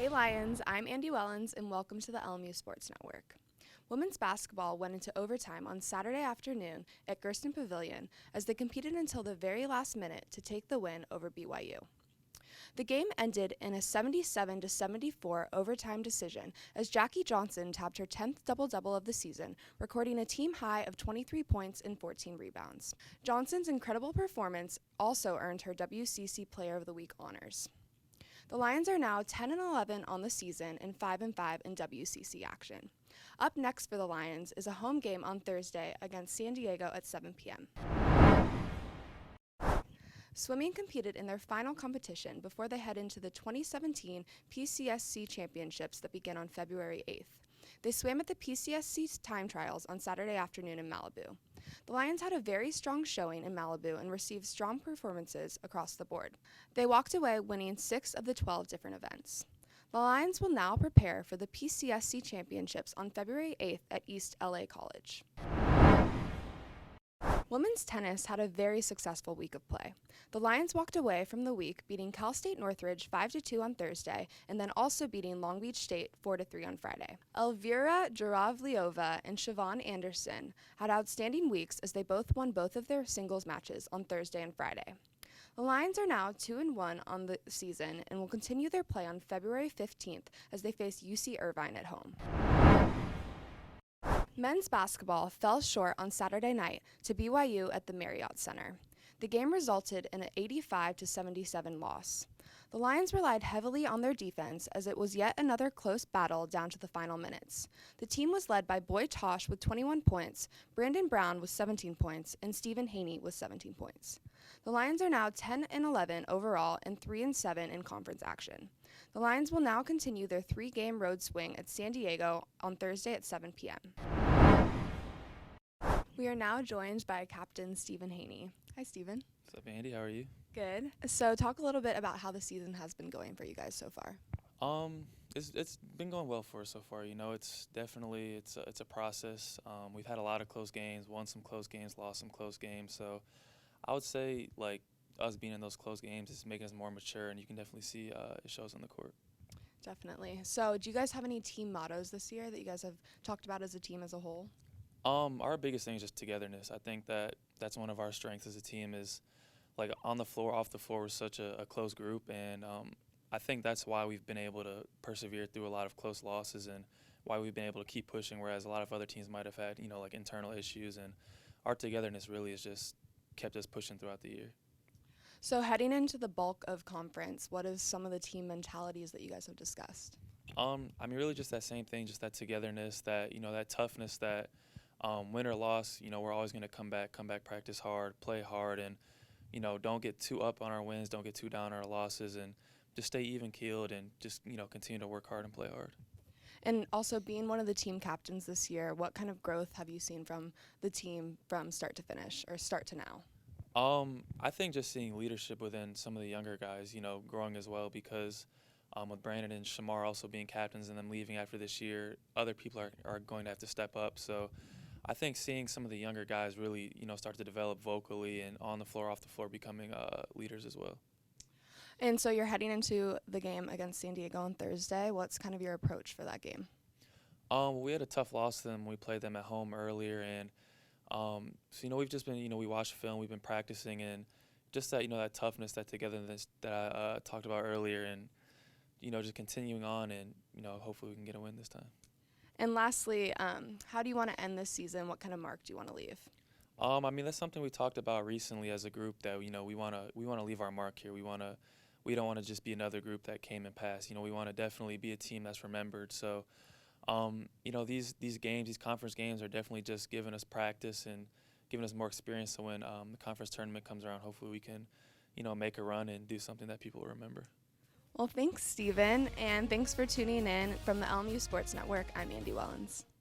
Hey Lions, I'm Andy Wellins and welcome to the LMU Sports Network. Women's basketball went into overtime on Saturday afternoon at Gersten Pavilion as they competed until the very last minute to take the win over BYU. The game ended in a 77-74 overtime decision as Jackie Johnson tapped her 10th double-double of the season, recording a team high of 23 points and 14 rebounds. Johnson's incredible performance also earned her WCC Player of the Week honors. The Lions are now 10-11 on the season and 5-5 in WCC action. Up next for the Lions is a home game on Thursday against San Diego at 7 p.m. Swimming competed in their final competition before they head into the 2017 PCSC Championships that begin on February 8th. They swam at the PCSC time trials on Saturday afternoon in Malibu. The Lions had a very strong showing in Malibu and received strong performances across the board. They walked away winning 6 of the 12 different events. The Lions will now prepare for the PCSC Championships on February 8th at East LA College. Women's tennis had a very successful week of play. The Lions walked away from the week beating Cal State Northridge 5-2 on Thursday and then also beating Long Beach State 4-3 on Friday. Elvira Juravliova and Siobhan Anderson had outstanding weeks as they both won both of their singles matches on Thursday and Friday. The Lions are now 2-1 on the season and will continue their play on February 15th as they face UC Irvine at home. Men's basketball fell short on Saturday night to BYU at the Marriott Center. The game resulted in an 85-77 loss. The Lions relied heavily on their defense as it was yet another close battle down to the final minutes. The team was led by Boy Tosh with 21 points, Brandon Brown with 17 points, and Steven Haney with 17 points. The Lions are now 10-11 overall and 3-7 in conference action. The Lions will now continue their 3-game road swing at San Diego on Thursday at 7 p.m. We are now joined by Captain Steven Haney. Hi, Steven. What's up, Andy? How are you? Good. So talk a little bit about how the season has been going for you guys so far. It's been going well for us so far. You know, it's definitely it's a process. We've had a lot of close games, won some close games, lost some close games. So I would say like us being in those close games is making us more mature, and you can definitely see it shows on the court. Definitely. So do you guys have any team mottos this year that you guys have talked about as a team as a whole? Our biggest thing is just togetherness. I think that's one of our strengths as a team is like on the floor, off the floor, we're such a close group, and I think that's why we've been able to persevere through a lot of close losses and why we've been able to keep pushing, whereas a lot of other teams might have had, you know, like internal issues, and our togetherness really has just kept us pushing throughout the year. So heading into the bulk of conference, what is some of the team mentalities that you guys have discussed? I mean, really just that same thing, just that togetherness, that, you know, that toughness, that win or loss, you know, we're always going to come back, practice hard, play hard, and, you know, don't get too up on our wins, don't get too down on our losses, and just stay even-keeled and just, you know, continue to work hard and play hard. And also being one of the team captains this year, what kind of growth have you seen from the team from start to finish or start to now? I think just seeing leadership within some of the younger guys, you know, growing as well because with Brandon and Shamar also being captains and them leaving after this year, other people are going to have to step up. So I think seeing some of the younger guys really, you know, start to develop vocally and on the floor, off the floor, becoming leaders as well. And so you're heading into the game against San Diego on Thursday. What's kind of your approach for that game? We had a tough loss to them. We played them at home earlier, and so, you know, we've just been, you know, we watched film, we've been practicing, and just that, you know, that toughness, that togetherness that I talked about earlier, and, you know, just continuing on, and, you know, hopefully we can get a win this time. And lastly, how do you want to end this season? What kind of mark do you want to leave? I mean, that's something we talked about recently as a group that, you know, we want to leave our mark here. We don't want to just be another group that came and passed. You know, we want to definitely be a team that's remembered. So, you know, these games, these conference games are definitely just giving us practice and giving us more experience. So when the conference tournament comes around, hopefully we can, you know, make a run and do something that people will remember. Well, thanks, Steven, and thanks for tuning in. From the LMU Sports Network, I'm Andy Wellins.